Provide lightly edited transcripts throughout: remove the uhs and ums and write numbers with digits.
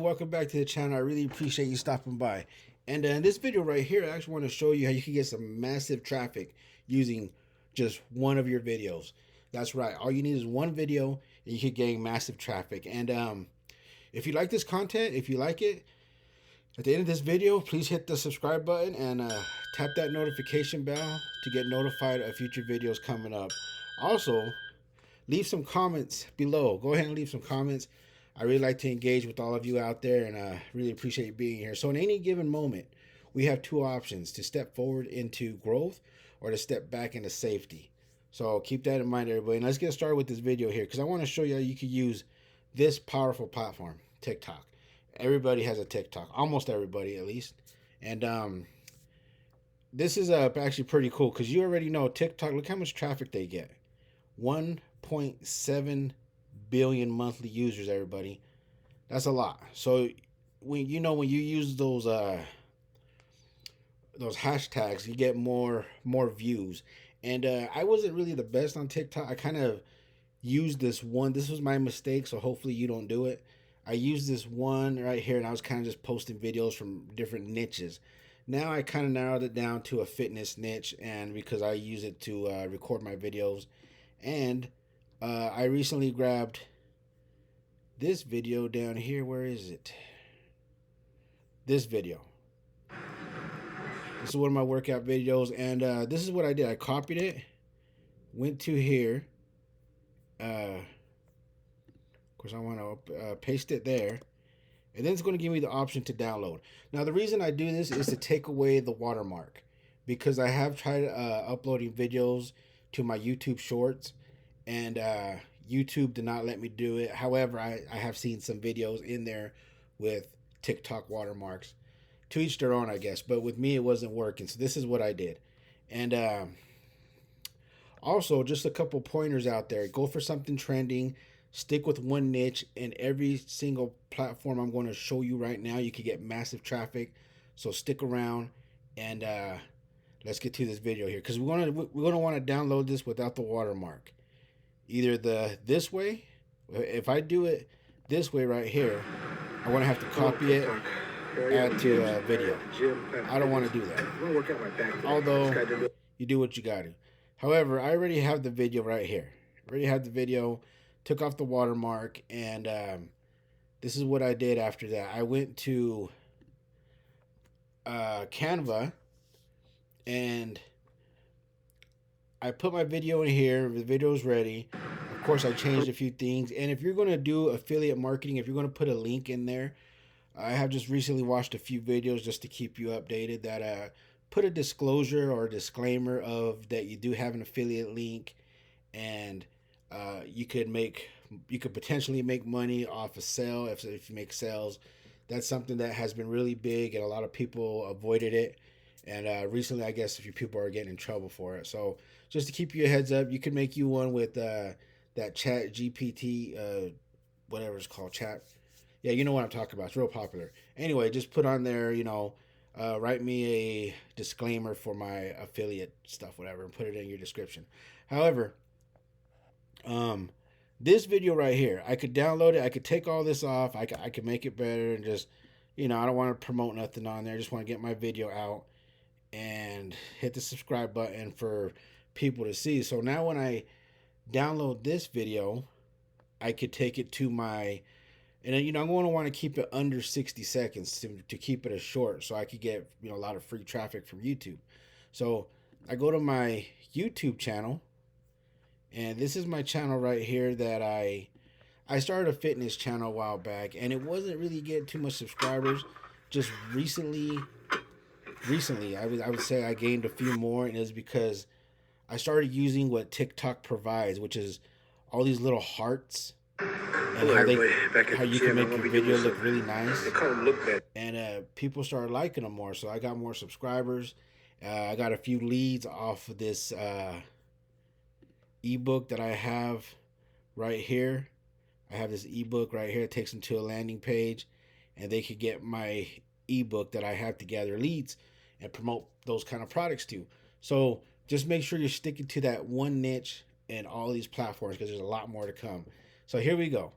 Welcome back to the channel. I really appreciate you stopping by. And in this video right here, I actually want to show you how you can get some massive traffic using just one of your videos. That's right. All you need is one video and you can gain massive traffic. And if you like this content, if you like it, at the end of this video, please hit the subscribe button and tap that notification bell to get notified of future videos coming up. Also, leave some comments below. Go ahead and leave some comments. I really like to engage with all of you out there, and really appreciate you being here. So in any given moment, we have two options: to step forward into growth or to step back into safety. So keep that in mind, everybody. And let's get started with this video here, because I want to show you how you can use this powerful platform, TikTok. Everybody has a TikTok, almost everybody at least. And this is actually pretty cool, because you already know TikTok, look how much traffic they get. 1.7 billion monthly users, everybody. That's a lot. So when you use those hashtags, you get more views. And I wasn't really the best on TikTok. I kind of used this one. This was my mistake, so hopefully you don't do it. I used this one right here, and I was kind of just posting videos from different niches. Now I kind of narrowed it down to a fitness niche, and because I use it to record my videos. And I recently grabbed this video down here. Where is it? This video. This is one of my workout videos, and this is what I did. I copied it, went to here. Of course, I want to paste it there, and then it's going to give me the option to download. Now, the reason I do this is to take away the watermark, because I have tried uploading videos to my YouTube Shorts, and YouTube did not let me do it. However, I have seen some videos in there with TikTok watermarks. To each their own, I guess. But with me, it wasn't working. So this is what I did. And also, just a couple pointers out there. Go for something trending. Stick with one niche. In every single platform I'm going to show you right now, you can get massive traffic. So stick around, and let's get to this video here, because we're going to want to download this without the watermark. Either this way. If I do it this way right here, I'm going to have to copy it, add to a video. I don't want to do that. Although, you do what you got to. However, I already have the video right here. I already have the video, took off the watermark, and this is what I did after that. I went to Canva, and I put my video in here. The video is ready. Of course, I changed a few things. And if you're going to do affiliate marketing, if you're going to put a link in there, I have just recently watched a few videos just to keep you updated that put a disclosure or a disclaimer of that you do have an affiliate link, and you could potentially make money off a sale if you make sales. That's something that has been really big, and a lot of people avoided it. And recently, I guess a few people are getting in trouble for it. So just to keep you a heads up, you could make you one with that Chat GPT, whatever it's called, chat. Yeah, you know what I'm talking about. It's real popular. Anyway, just put on there, write me a disclaimer for my affiliate stuff, whatever, and put it in your description. However, this video right here, I could download it. I could take all this off. I could make it better, and just, I don't want to promote nothing on there. I just want to get my video out and hit the subscribe button for people to see. So now when I download this video, I could take it to my, and I'm going to want to keep it under 60 seconds to keep it as short, so I could get a lot of free traffic from YouTube. So I go to my YouTube channel, and this is my channel right here that I started a fitness channel a while back, and it wasn't really getting too much subscribers. Just recently I would say I gained a few more, and it's because I started using what TikTok provides, which is all these little hearts, and how you can make your video look really nice. And people started liking them more, so I got more subscribers. I got a few leads off of this ebook that I have right here. I have this ebook right here. It takes them to a landing page, and they could get my ebook that I have to gather leads and promote those kind of products to. So just make sure you're sticking to that one niche in all these platforms, because there's a lot more to come. So here we go.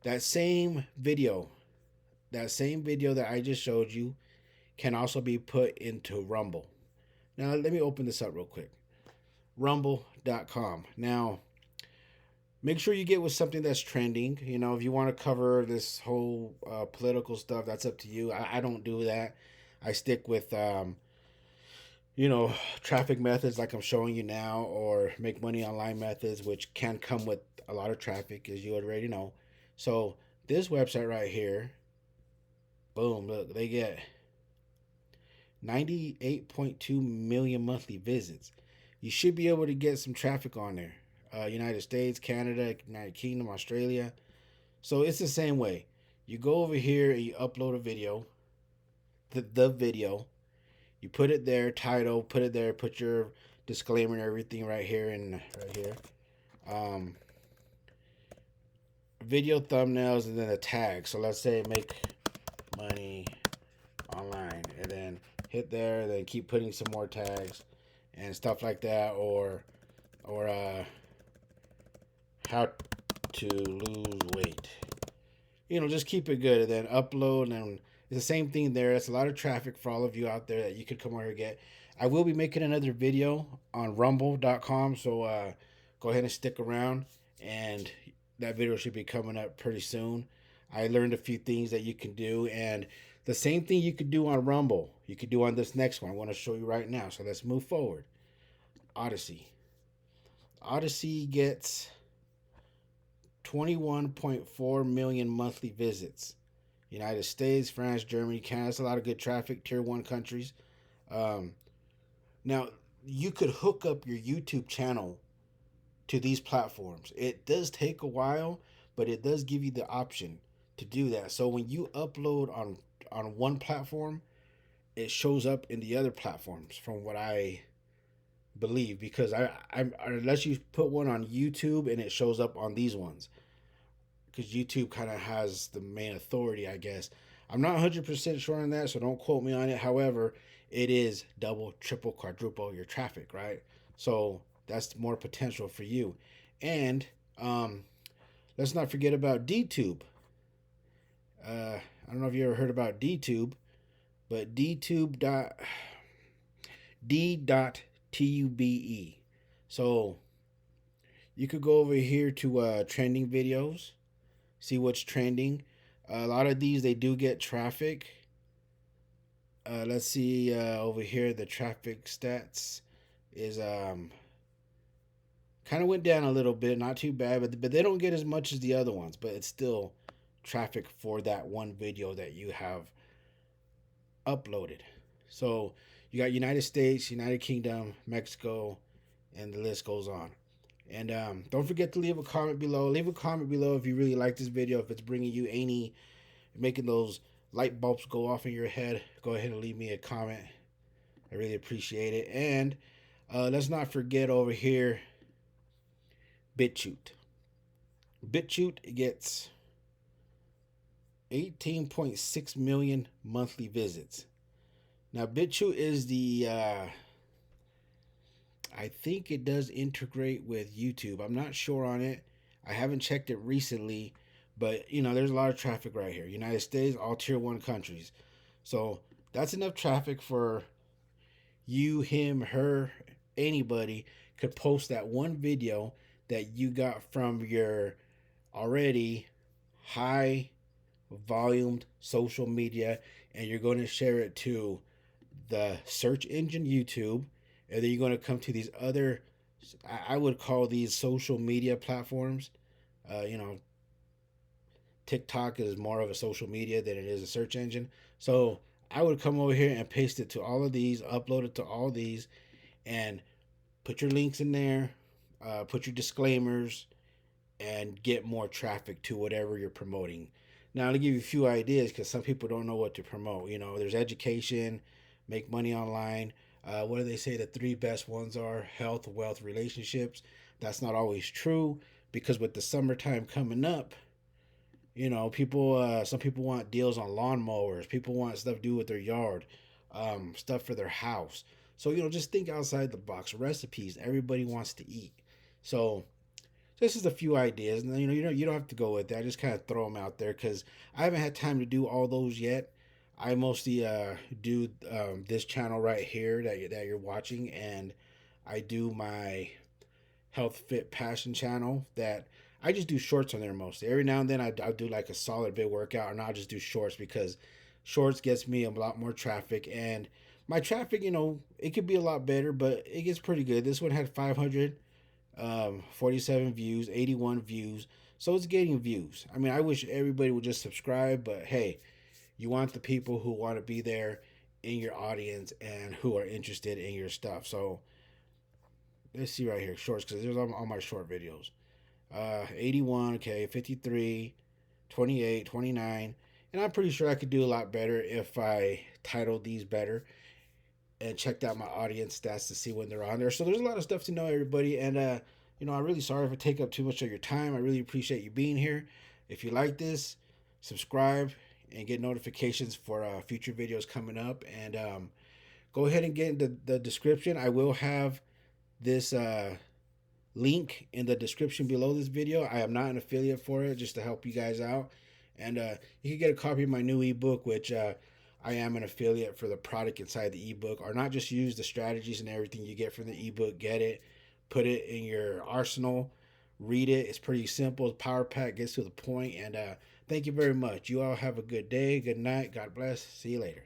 That same video that same video that I just showed you can also be put into Rumble. Now, let me open this up real quick. Rumble.com. Now, make sure you get with something that's trending. You know, if you want to cover this whole political stuff, that's up to you. I don't do that. I stick with, you know, traffic methods like I'm showing you now, or make money online methods, which can come with a lot of traffic, as you already know. So, this website right here, boom, look, they get 98.2 million monthly visits. You should be able to get some traffic on there. United States, Canada, United Kingdom, Australia. So it's the same way. You go over here and you upload a video, the video. You put it there, title, put it there, put your disclaimer and everything right here and right here. Video thumbnails and then a tag. So let's say make money online, and then hit there, then keep putting some more tags and stuff like that, or how to lose weight. You know, just keep it good, and then upload, and it's the same thing there. It's a lot of traffic for all of you out there that you could come over here and get. I will be making another video on rumble.com, so go ahead and stick around, and that video should be coming up pretty soon. I learned a few things that you can do, and the same thing you could do on Rumble, you could do on this next one. I want to show you right now. So let's move forward. Odysee. Odysee gets 21.4 million monthly visits. United States, France, Germany, Canada. That's a lot of good traffic. Tier 1 countries. Now, you could hook up your YouTube channel to these platforms. It does take a while, but it does give you the option to do that. So when you upload on one platform, it shows up in the other platforms, from what I believe, because I unless you put one on YouTube and it shows up on these ones, because YouTube kind of has the main authority, I guess. I'm not 100% sure on that, so don't quote me on it. However, it is double, triple, quadruple your traffic, right? So that's more potential for you. And let's not forget about DTube. I don't know if you ever heard about DTube, but DTube.d.tube. So you could go over here to trending videos, see what's trending. A lot of these, they do get traffic. Let's see over here, the traffic stats is kind of went down a little bit, not too bad, but they don't get as much as the other ones, but it's still traffic for that one video that you have uploaded. So you got United States, United Kingdom, Mexico, and the list goes on. And don't forget to leave a comment below. Leave a comment below if you really like this video, if it's bringing you any, making those light bulbs go off in your head. Go ahead and leave me a comment. I really appreciate it. And let's not forget over here, BitChute. BitChute gets 18.6 million monthly visits. Now, BitChute is the, I think it does integrate with YouTube. I'm not sure on it. I haven't checked it recently, but, you know, there's a lot of traffic right here. United States, all tier 1 countries. So that's enough traffic for you, him, her, anybody could post that one video that you got from your already high volumed social media, and you're going to share it to the search engine YouTube, and then you're going to come to these other, I would call these social media platforms. You know, TikTok is more of a social media than it is a search engine. So I would come over here and paste it to all of these, upload it to all these, and put your links in there, put your disclaimers, and get more traffic to whatever you're promoting. Now, I'll give you a few ideas, because some people don't know what to promote. You know, there's education, make money online. What do they say the 3 best ones are? Health, wealth, relationships. That's not always true, because with the summertime coming up, you know, people, some people want deals on lawnmowers. People want stuff to do with their yard, stuff for their house. So, you know, just think outside the box. Recipes. Everybody wants to eat. So this is a few ideas, and you don't have to go with that. I just kind of throw them out there because I haven't had time to do all those yet. I mostly do this channel right here that you're watching, and I do my health fit passion channel that I just do shorts on there mostly. Every now and then I'll do like a solid big workout, and I'll just do shorts because shorts gets me a lot more traffic. And my traffic, it could be a lot better, but it gets pretty good. This one had 547 views, 81 views. So it's getting views. I mean, I wish everybody would just subscribe, but hey, you want the people who want to be there in your audience and who are interested in your stuff. So let's see right here, shorts, because there's all my short videos. 81, okay, 53, 28, 29. And I'm pretty sure I could do a lot better if I titled these better and checked out my audience stats to see when they're on there. So there's a lot of stuff to know, everybody. And, I'm really sorry if I take up too much of your time. I really appreciate you being here. If you like this, subscribe and get notifications for future videos coming up. And go ahead and get into the description. I will have this link in the description below this video. I am not an affiliate for it, just to help you guys out. And you can get a copy of my new ebook, which I am an affiliate for the product inside the ebook. Or not just use the strategies and everything you get from the ebook. Get it, put it in your arsenal, read it. It's pretty simple. Power pack, gets to the point. And thank you very much. You all have a good day, good night. God bless. See you later.